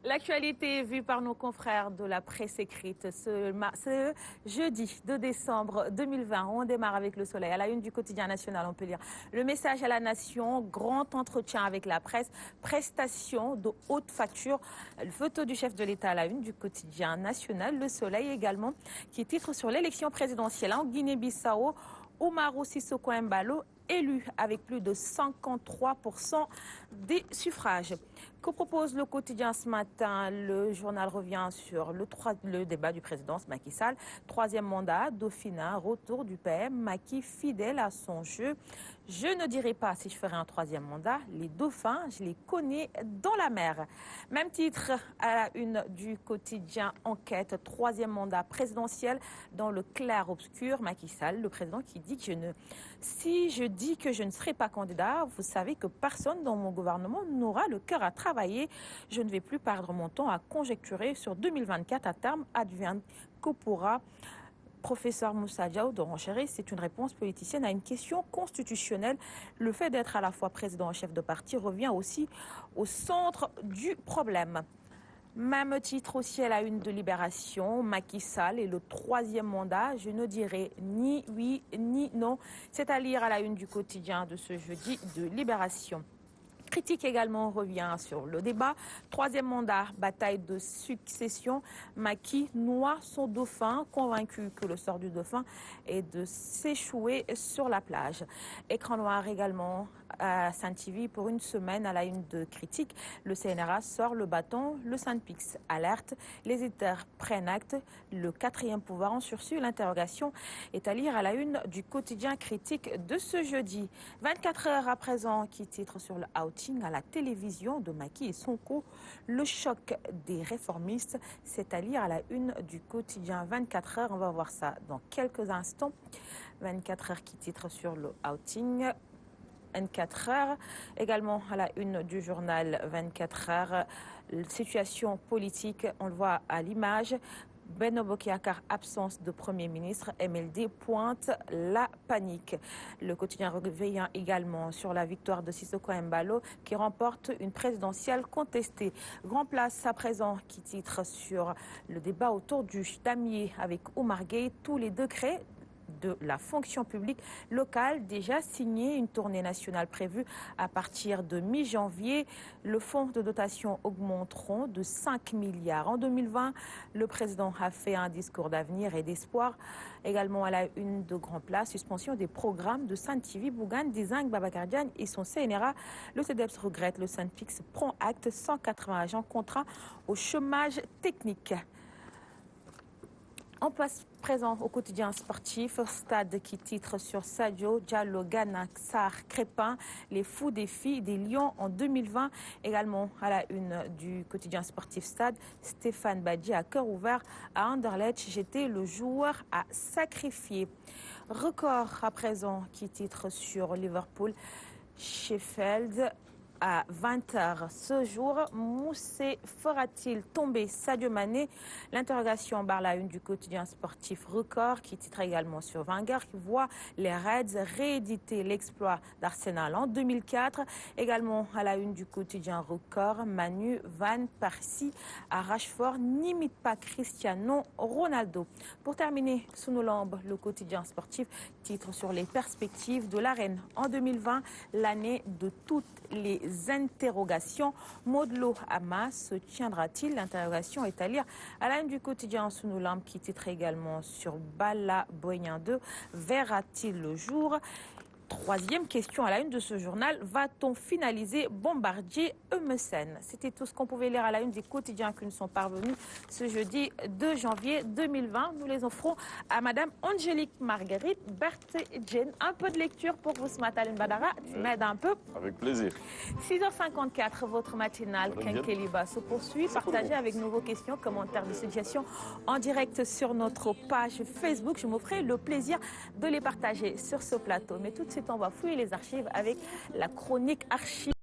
L'actualité est vue par nos confrères de la presse écrite ce jeudi 2 décembre 2020. On démarre avec le soleil. À la une du quotidien national, on peut lire le message à la nation, grand entretien avec la presse, prestation de haute facture. Photo du chef de l'État à la une du quotidien national. Le soleil également qui titre sur l'élection présidentielle en Guinée-Bissau. Umaru Sissoco Embalo élu avec plus de 53% des suffrages. Que propose le quotidien ce matin? Le journal revient sur le débat du président Macky Sall. Troisième mandat, Dauphinat, retour du PM. Macky fidèle à son jeu. Je ne dirai pas si je ferai un troisième mandat. Les dauphins, je les connais dans la mer. Même titre à la une du quotidien Enquête. Troisième mandat présidentiel dans le clair-obscur. Macky Sall, le président qui dit que si je dis que je ne serai pas candidat, vous savez que personne dans mon gouvernement n'aura le cœur à travailler. Je ne vais plus perdre mon temps à conjecturer sur 2024 à terme, advienne que pourra. Professeur Moussa Diaw de renchérir, c'est une réponse politicienne à une question constitutionnelle. Le fait d'être à la fois président et chef de parti revient aussi au centre du problème. Même titre aussi à la une de Libération, Macky Sall et le troisième mandat, je ne dirai ni oui ni non. C'est à lire à la une du quotidien de ce jeudi de Libération. Critique également revient sur le débat. Troisième mandat, bataille de succession. Macky noie son dauphin, convaincu que le sort du dauphin est de s'échouer sur la plage. Écran noir également à Saint-TV pour une semaine à la une de Critique. Le CNRA sort le bâton, le Saint-Pix alerte. Les éditeurs prennent acte. Le quatrième pouvoir en sursis. L'interrogation est à lire à la une du quotidien Critique de ce jeudi. 24 heures à présent qui titre sur le outing à la télévision de Macky et Sonko. Le choc des réformistes, c'est à lire à la une du quotidien 24 heures. On va voir ça dans quelques instants. 24 heures qui titre sur le outing. 24 heures, également à la une du journal 24 heures, situation politique, on le voit à l'image. Benno Bokk-Yakaar, absence de Premier ministre, MLD pointe la panique. Le quotidien revient également sur la victoire de Sissoco Embalo qui remporte une présidentielle contestée. Grand place à présent qui titre sur le débat autour du damier avec Oumar Gueye, tous les décrets de la fonction publique locale déjà signé, une tournée nationale prévue à partir de mi-janvier. Le fonds de dotation augmenteront de 5 milliards. En 2020, le président a fait un discours d'avenir et d'espoir. Également à la une de Grand Place, suspension des programmes de Saint-TV, Bougane, Dizang, Babacar Diagne et son CNRA. Le CEDEPS regrette, le Saint-Pix prend acte, 180 agents contraints au chômage technique. En place présent au quotidien sportif, Stade qui titre sur Sadio, Diallo, Gana, Sarr, Crépin, les fous des filles des Lions en 2020. Également à la une du quotidien sportif Stade, Stéphane Badji à cœur ouvert à Anderlecht. J'étais le joueur à sacrifier. Record à présent qui titre sur Liverpool, Sheffield. À 20h ce jour, Moussé fera-t-il tomber Sadio Mané? L'interrogation barre la une du quotidien sportif Record qui titre également sur Wenger qui voit les Reds rééditer l'exploit d'Arsenal en 2004. Également à la une du quotidien Record, Manu Van Persie à Rashford n'imite pas Cristiano Ronaldo. Pour terminer, sous nos lambes, le quotidien sportif titre sur les perspectives de l'arène en 2020, l'année de toutes les interrogations. Modlo Hamas se tiendra-t-il? L'interrogation est à lire à la une du quotidien sous nos lampes qui titre également sur Bala Boyen 2. Verra-t-il le jour? Troisième question à la une de ce journal, va-t-on finaliser Bombardier Eumesen? C'était tout ce qu'on pouvait lire à la une des quotidiens qui nous sont parvenus ce jeudi 2 janvier 2020. Nous les offrons à Madame Angélique Marguerite Berthe-Jane. Un peu de lecture pour vous ce matin, Badara. Tu m'aides un peu? Avec plaisir. 6h54, votre matinale Kenkeliba se poursuit. Partagez avec nous vos questions, commentaires de suggestions en direct sur notre page Facebook. Je m'offrais le plaisir de les partager sur ce plateau. Mais tout de suite, on va fouiller les archives avec la chronique archive.